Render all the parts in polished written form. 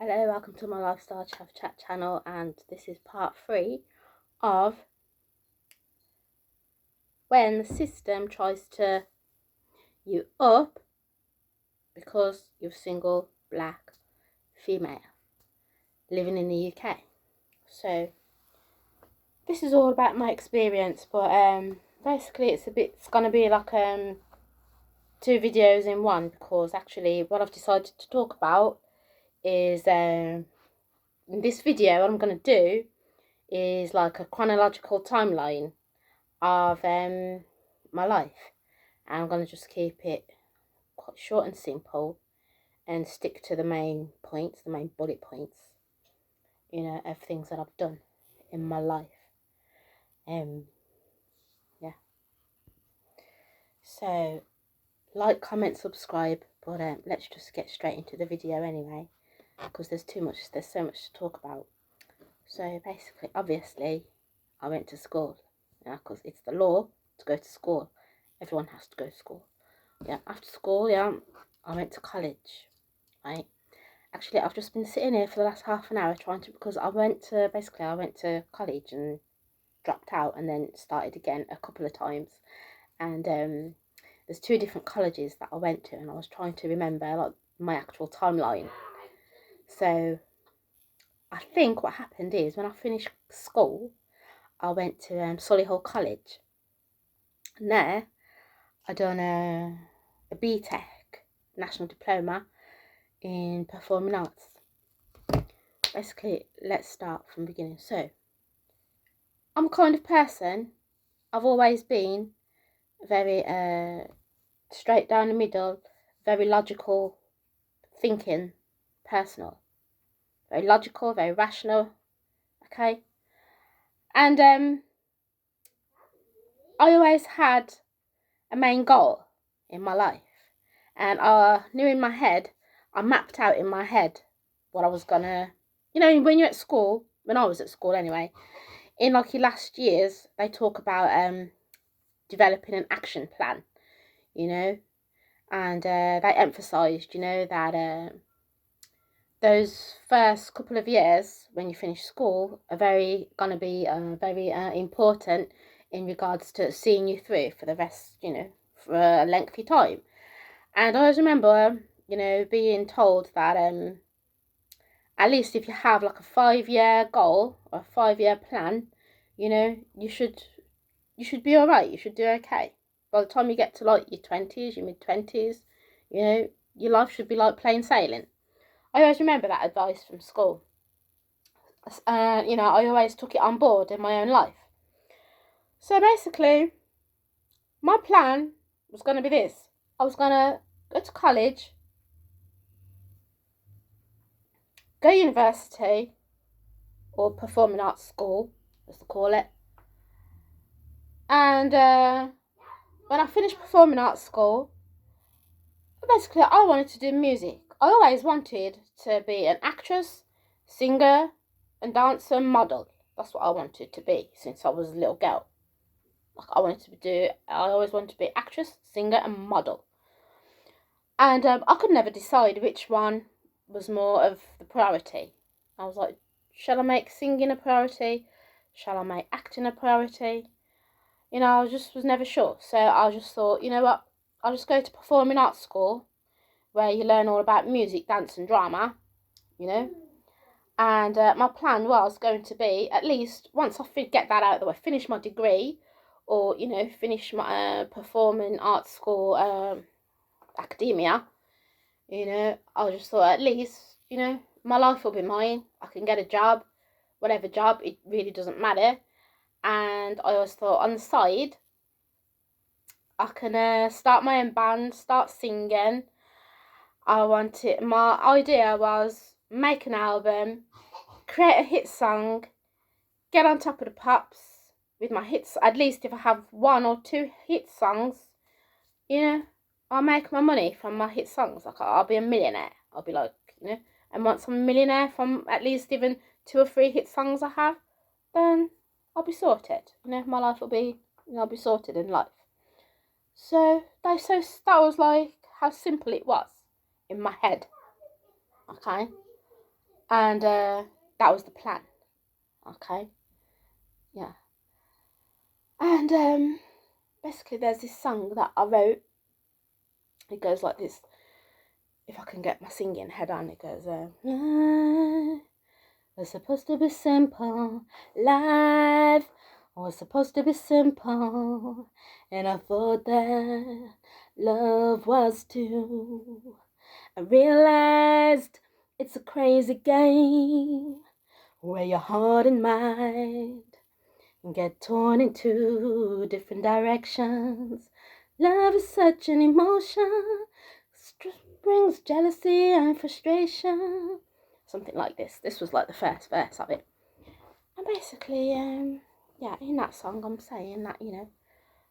Hello, welcome to my Lifestyle Chat channel, and this is part 3 of when the system tries to you up because you're single, black, female, living in the UK. So this is all about my experience, but basically it's gonna be like 2 videos in one, because actually what I've decided to talk about is in this video what I'm gonna do is like a chronological timeline of my life, and I'm going to just keep it quite short and simple and stick to the main points, the main bullet points, of things that I've done in my life. Yeah. So like, comment, subscribe, but let's just get straight into the video anyway, because there's so much to talk about. So basically, obviously, I went to school, because it's the law to go to school. Everyone has to go to school. Yeah, after school, I went to college, right? Actually, I've just been sitting here for the last half an hour because I went to college and dropped out and then started again a couple of times. And there's 2 different colleges that I went to, and I was trying to remember like my actual timeline. So I think what happened is, when I finished school, I went to Solihull College, and there I done a BTEC, National Diploma in Performing Arts. Basically, let's start from the beginning. So, I'm a kind of person, I've always been very straight down the middle, very logical thinking person. Very logical, very rational, okay? And I always had a main goal in my life. And I knew in my head, I mapped out in my head what I was gonna, when you're at school, when I was at school anyway, in like your last years, they talk about developing an action plan, and they emphasised, that those first couple of years when you finish school are very important in regards to seeing you through for the rest, for a lengthy time. And I always remember, being told that at least if you have like a 5-year goal or a 5-year plan, you should be all right. You should do okay. By the time you get to like your 20s, your mid-20s, your life should be like plain sailing. I always remember that advice from school. I always took it on board in my own life. So basically, my plan was going to be this. I was going to go to college, go university, or performing arts school, as they call it. And when I finished performing arts school, basically I wanted to do music. I always wanted to be an actress, singer, and dancer, model. That's what I wanted to be since I was a little girl. I always wanted to be actress, singer, and model. And I could never decide which one was more of the priority. I was like, shall I make singing a priority? Shall I make acting a priority? I was never sure. So I just thought, you know what? I'll just go to performing arts school, where you learn all about music, dance, and drama, And my plan was going to be, at least once I get that out of the way, finish my degree, or finish my performing arts school academia. I just thought, at least my life will be mine. I can get a job, whatever job, it really doesn't matter. And I always thought, on the side, I can start my own band, start singing. My idea was make an album, create a hit song, get on top of the pops with my hits. At least if I have 1 or 2 hit songs, I'll make my money from my hit songs. Like, I'll be a millionaire. I'll be like, and once I'm a millionaire from at least even 2 or 3 hit songs I have, then I'll be sorted. My life will be, I'll be sorted in life. So that was like how simple it was in my head. Okay. And that was the plan. Okay. Yeah. And basically there's this song that I wrote. It goes like this. If I can get my singing head on, it goes, life was supposed to be simple. Life was supposed to be simple. And I thought that love was too. I realized it's a crazy game where your heart and mind get torn into different directions. Love is such an emotion, brings jealousy and frustration. Something like this. This was like the first verse of it. And basically, yeah, in that song I'm saying that, you know,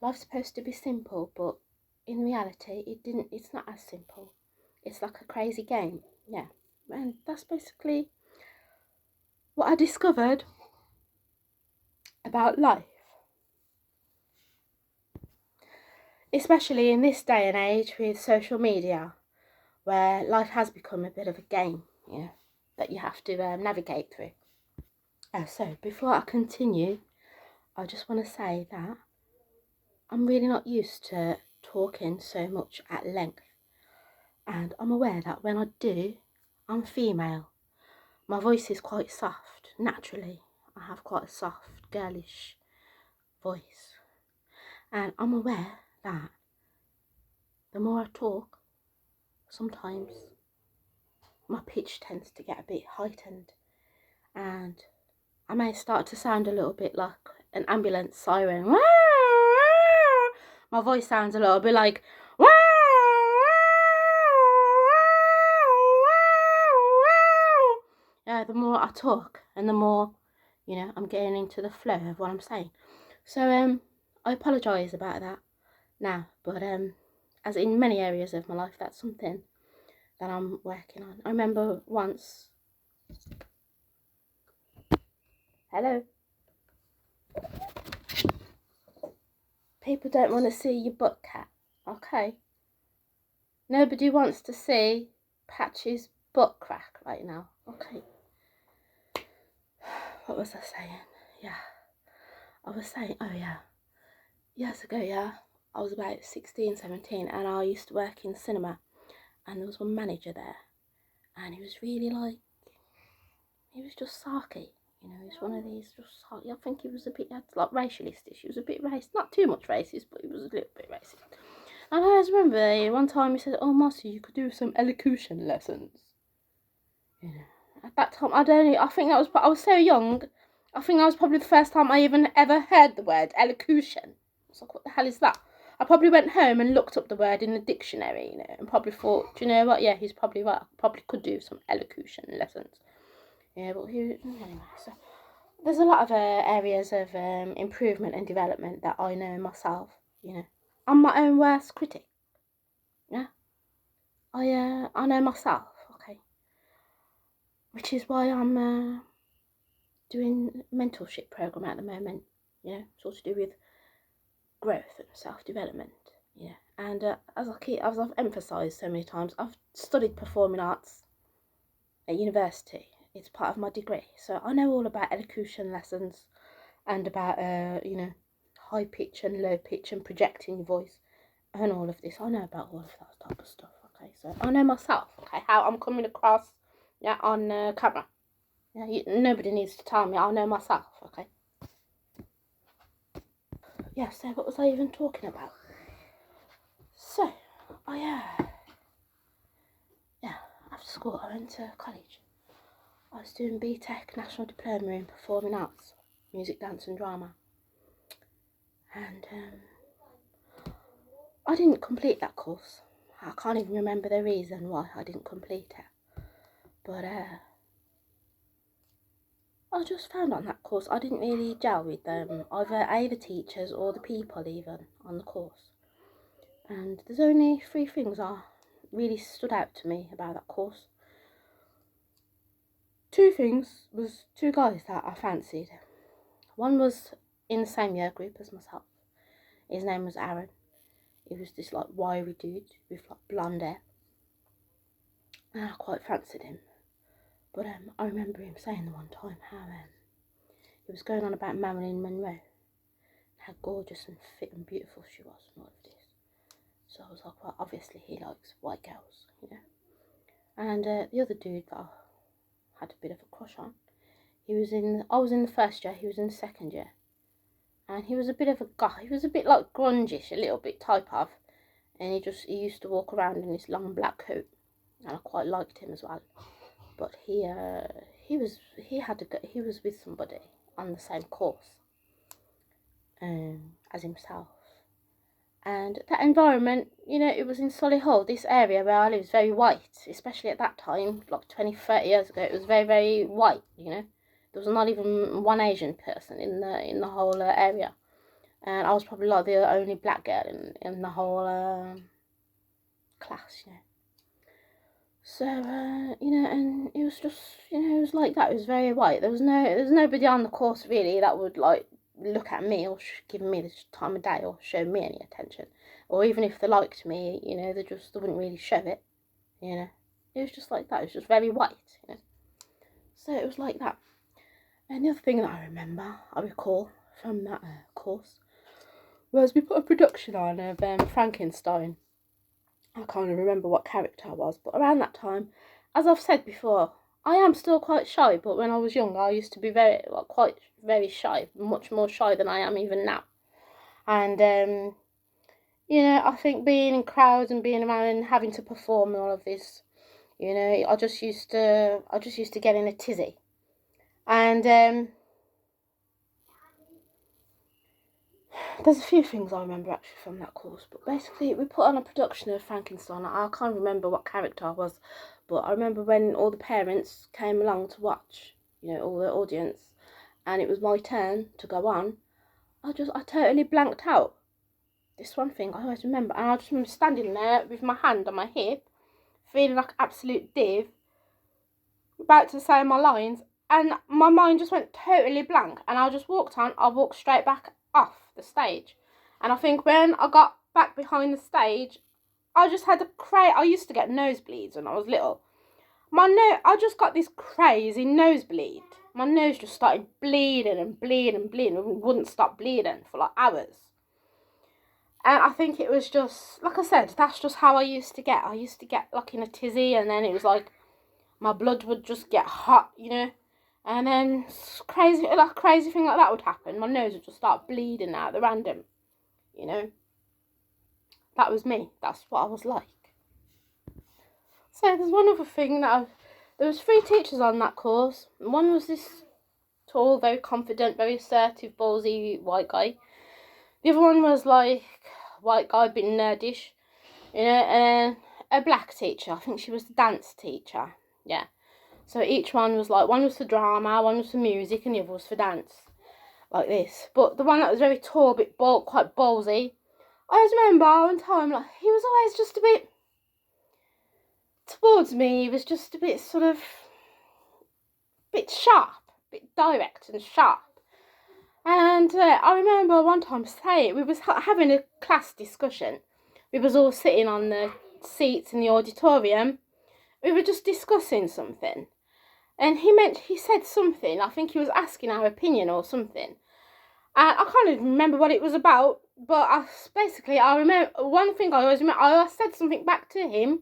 life's supposed to be simple, but in reality it's not as simple. It's like a crazy game. Yeah. And that's basically what I discovered about life. Especially in this day and age with social media, where life has become a bit of a game, you know, that you have to navigate through. So before I continue, I just want to say that I'm really not used to talking so much at length, and I'm aware that when I do, I'm female. My voice is quite soft, naturally. I have quite a soft, girlish voice, and I'm aware that the more I talk, sometimes my pitch tends to get a bit heightened, and I may start to sound a little bit like an ambulance siren. My voice sounds a little bit like, yeah, the more I talk and the more, you know, I'm getting into the flow of what I'm saying. So I apologise about that now, but as in many areas of my life, that's something that I'm working on. I remember once, hello, people don't want to see your butt, cat, okay? Nobody wants to see Patchy's butt crack right now, okay? What was I saying? Yeah, I was saying, oh yeah, years ago, yeah, I was about 16, 17, and I used to work in cinema, and there was one manager there, and he was really like, he was just sarky, you know, he's one of these just sarky. I think he was a bit, he had like racialist issues, he was a bit racist, not too much racist, but he was a little bit racist. And I just remember one time he said, oh Marcy, you could do some elocution lessons. You know, at that time, I think that was, I was so young, I think that was probably the first time I even ever heard the word elocution. I was like, what the hell is that? I probably went home and looked up the word in the dictionary, you know, and probably thought, do you know what, yeah, he's probably right, I probably could do some elocution lessons. Yeah, but anyway, so there's a lot of areas of improvement and development that I know myself, you know. I'm my own worst critic, yeah. I know myself, okay. Which is why I'm doing a mentorship program at the moment, you know, it's all to do with growth and self-development, yeah. And as I've emphasised so many times, I've studied performing arts at university. It's part of my degree, so I know all about elocution lessons and about you know, high pitch and low pitch and projecting your voice and all of this. I know about all of that type of stuff, okay. So I know myself, okay, how I'm coming across, yeah, on camera. Yeah, nobody needs to tell me, I know myself, okay. Yeah, so what was I even talking about? So, yeah, after school I went to college. I was doing BTEC National Diploma in Performing Arts, Music, Dance and Drama. And I didn't complete that course. I can't even remember the reason why I didn't complete it. But I just found on that course I didn't really gel with either the teachers or the people even on the course. And there's only 3 things that really stood out to me about that course. 2 things was 2 guys that I fancied. One was in the same year group as myself. His name was Aaron. He was this like wiry dude with like blonde hair. And I quite fancied him. But I remember him saying the one time how he was going on about Marilyn Monroe, how gorgeous and fit and beautiful she was and all of this. So I was like, well, obviously he likes white girls, you know. And the other dude that I had a bit of a crush on, I was in the first year, he was in the second year. And he was a bit of a guy, he was a bit like grungish, a little bit type of. And he used to walk around in this long black coat. And I quite liked him as well. But he was with somebody on the same course as himself. And that environment, you know, it was in Solihull, this area where I live is very white, especially at that time, like 20, 30 years ago, it was very, very white, you know. There was not even one Asian person in the whole area. And I was probably like the only black girl in the whole class, you know. So, you know, and it was just, you know, it was like that. It was very white. There was nobody on the course really that would like look at me or give me the time of day or show me any attention. Or even if they liked me, you know, they wouldn't really show it, you know. It was just like that. It was just very white, you know. So it was like that. And the other thing that I recall from that course, was we put a production on of Frankenstein. I can't even remember what character I was, but around that time, as I've said before, I am still quite shy, but when I was young, I used to be quite very shy, much more shy than I am even now. And, you know, I think being in crowds and being around and having to perform and all of this, you know, I just used to get in a tizzy. And, there's a few things I remember actually from that course, but basically we put on a production of Frankenstein. I can't remember what character I was, but I remember when all the parents came along to watch, you know, all the audience, and it was my turn to go on. I totally blanked out. This one thing I always remember, and I just remember standing there with my hand on my hip, feeling like an absolute div, about to say my lines, and my mind just went totally blank, and I walked straight back off the stage. And I think when I got back behind the stage, I just had I used to get nosebleeds when I was little. I just got this crazy nosebleed. My nose just started bleeding and bleeding and bleeding, and wouldn't stop bleeding for like hours. And I think it was just, like I said, that's just how I used to get. I used to get like in a tizzy, and then it was like my blood would just get hot, you know. And then crazy thing like that would happen. My nose would just start bleeding out the random, you know. That was me. That's what I was like. So there's one other thing there was 3 teachers on that course. One was this tall, very confident, very assertive, ballsy white guy. The other one was like white guy, a bit nerdish, you know, and a black teacher. I think she was the dance teacher. Yeah. So each one was like, one was for drama, one was for music, and the other was for dance. Like this. But the one that was very tall, a bit quite ballsy, I always remember one time, like, he was always just a bit, towards me, he was just a bit sort of, bit sharp, a bit direct and sharp. And I remember one time we was having a class discussion. We was all sitting on the seats in the auditorium. We were just discussing something. And he said something, I think he was asking our opinion or something. And I can't even remember what it was about, but I remember, one thing I always remember, I said something back to him,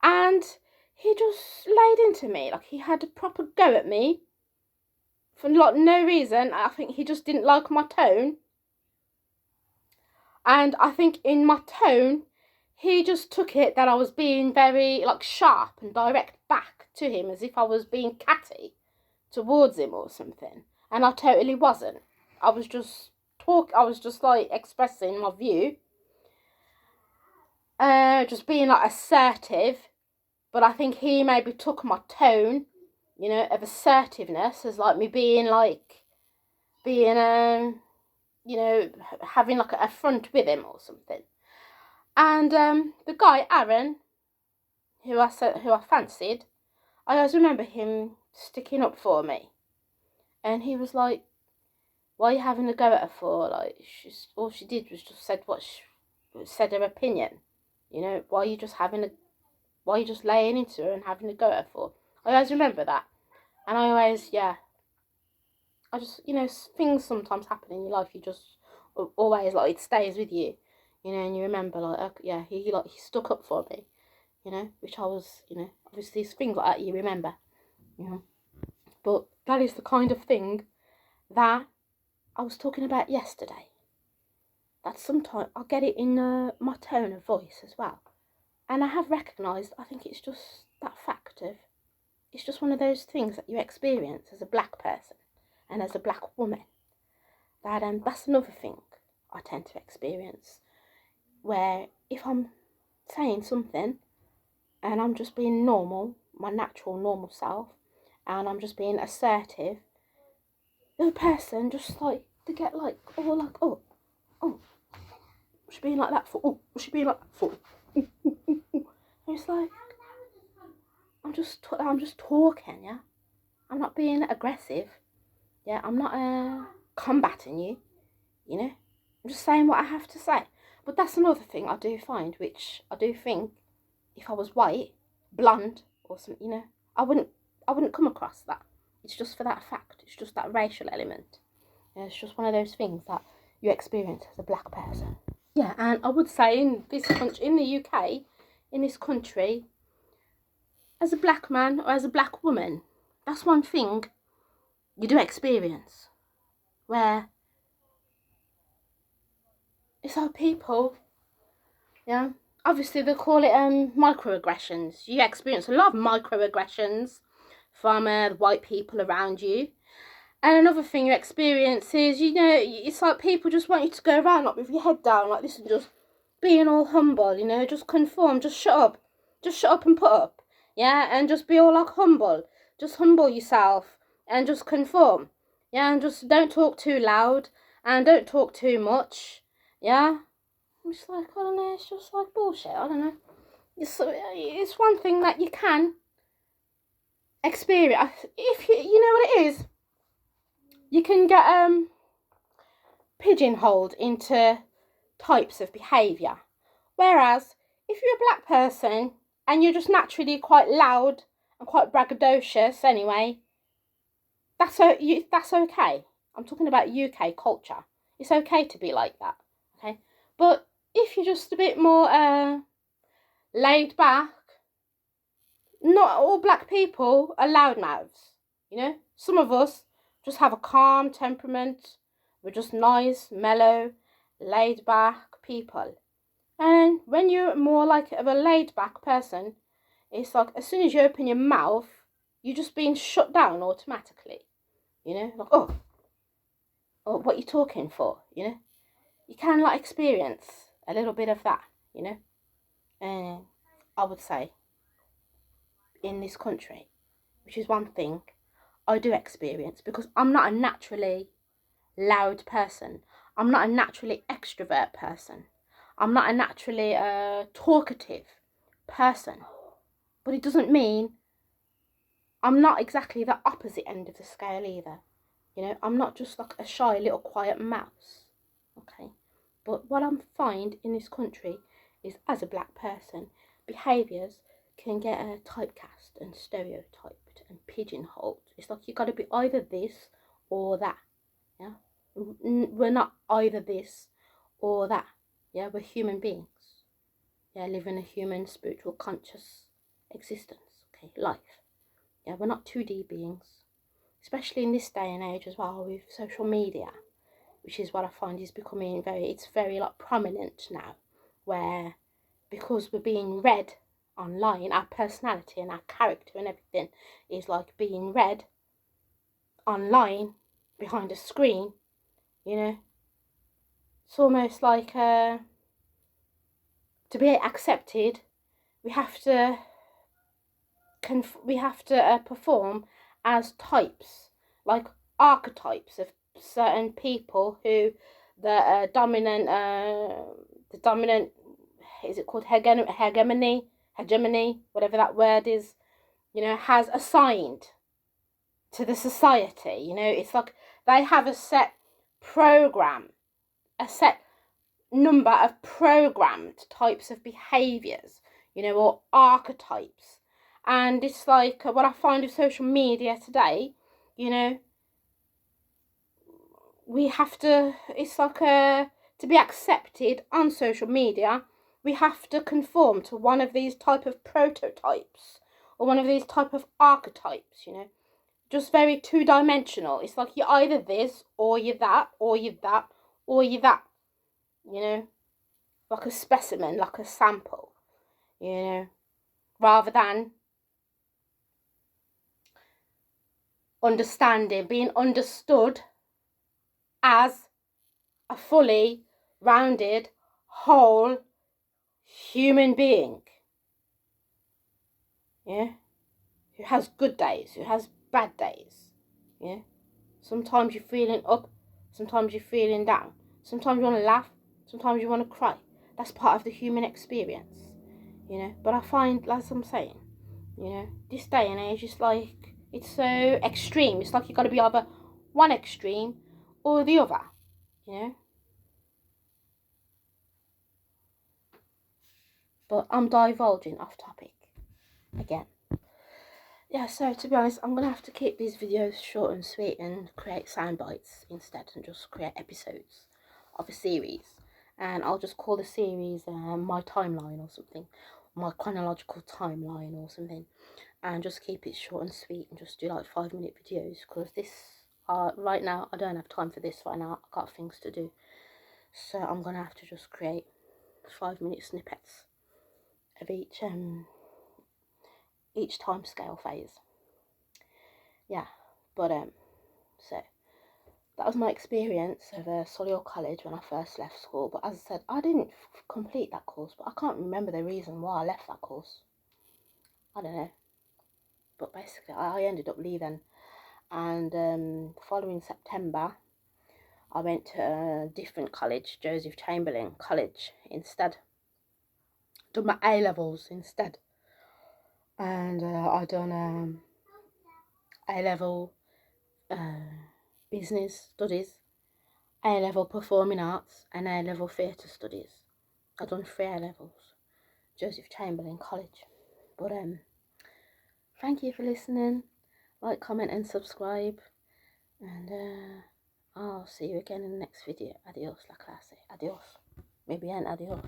and he just laid into me, like he had a proper go at me, for like no reason. I think he just didn't like my tone, and I think in my tone, he just took it that I was being very like sharp and direct back to him, as if I was being catty towards him or something, and I totally wasn't. I was just like expressing my view, just being like assertive, but I think he maybe took my tone, you know, of assertiveness as like me being you know, having like a front with him or something. And the guy Aaron, who I fancied, I always remember him sticking up for me, and he was like, "Why are you having a go at her for? Like, all she did was just said her opinion. You know, why are you just laying into her and having a go at her for?" I always remember that. And I always, yeah, I just, things sometimes happen in your life, you just always, like, it stays with you, and you remember, like, yeah, he stuck up for me, which I was, obviously it's things like that you remember, but that is the kind of thing that I was talking about yesterday. That sometimes I get it in my tone of voice as well. And I have recognised, I think it's just that fact of, it's just one of those things that you experience as a black person and as a black woman. That's another thing I tend to experience, where if I'm saying something and I'm just being normal, my natural normal self, and I'm just being assertive, the person just like to get like, oh, what's she being like that for? Oh, what's she being like that for? And it's like, I'm just talking, yeah. I'm not being aggressive, yeah. I'm not combating you, I'm just saying what I have to say. But that's another thing I do find, which I do think, if I was white, blonde, or something, I wouldn't come across that. It's just for that fact. It's just that racial element. It's just one of those things that you experience as a black person. Yeah, and I would say in this country, in the UK, in this country, as a black man or as a black woman, that's one thing you do experience, where it's our people, yeah. Obviously, they call it microaggressions. You experience a lot of microaggressions from the white people around you. And another thing you experience is, it's like people just want you to go around like with your head down like this and just being all humble, just conform, just shut up. Just shut up and put up, yeah? And just be all like humble. Just humble yourself and just conform, yeah? And just don't talk too loud and don't talk too much, yeah? I'm just like, I don't know, it's just like bullshit, I don't know. It's one thing that you can experience. If you know what it is, you can get pigeonholed into types of behaviour. Whereas, if you're a black person and you're just naturally quite loud and quite braggadocious anyway, that's okay. I'm talking about UK culture. It's okay to be like that, okay? But if you're just a bit more laid back, not all black people are loudmouths, Some of us just have a calm temperament. We're just nice, mellow, laid back people. And when you're more like of a laid back person, it's like as soon as you open your mouth, you're just being shut down automatically. Like, oh, what you talking for? You can like experience a little bit of that, And I would say in this country, which is one thing I do experience, because I'm not a naturally loud person. I'm not a naturally extrovert person. I'm not a naturally talkative person. But it doesn't mean I'm not exactly the opposite end of the scale either. I'm not just like a shy little quiet mouse. Okay? But what I find in this country is, as a black person, behaviours can get typecast and stereotyped and pigeonholed. It's like you got to be either this or that. Yeah? We're not either this or that. Yeah, we're human beings. Yeah, living a human, spiritual, conscious existence. Okay, life. Yeah, we're not 2D beings. Especially in this day and age as well, with social media, which is what I find is becoming it's very like prominent now, where because we're being read online, our personality and our character and everything is like being read online behind a screen, It's almost like to be accepted, we have to perform as types, like archetypes of certain people who the dominant is it called hegemony, whatever that word is, has assigned to the society. It's like they have a set program, a set number of programmed types of behaviours, or archetypes. And it's like what I find with social media today, you know, we have to, it's like to be accepted on social media, we have to conform to one of these type of prototypes or one of these type of archetypes, you know, just very two-dimensional. It's like you're either this or you're that or you're that or you're that, you know, like a specimen, like a sample, you know, rather than understanding, being understood as a fully rounded, whole human being. Yeah? Who has good days, who has bad days. Yeah? Sometimes you're feeling up, sometimes you're feeling down. Sometimes you want to laugh, sometimes you want to cry. That's part of the human experience. You know? But I find, like I'm saying, you know, this day and age is like, it's so extreme. It's like you've got to be either one extreme or the other. You know? But I'm divulging off topic again. Yeah, so to be honest, I'm going to have to keep these videos short and sweet and create sound bites instead and just create episodes of a series. And I'll just call the series my timeline or something, my chronological timeline or something, and just keep it short and sweet and just do like 5-minute videos, because this, right now, I don't have time for this right now. I've got things to do. So I'm going to have to just create 5-minute snippets of each time scale phase. Yeah, but so that was my experience of Solihull College when I first left school. But as I said, I didn't complete that course, but I can't remember the reason why I left that course. I don't know, but basically I ended up leaving, and the following September I went to a different college, Joseph Chamberlain College, instead. Done my A-levels instead, and I done A-level business studies, A-level performing arts, and A-level theatre studies. I've done 3 A-levels, Joseph Chamberlain College. But thank you for listening. Like, comment and subscribe, and I'll see you again in the next video. Adios, la clase. Adios. Muy bien, adios.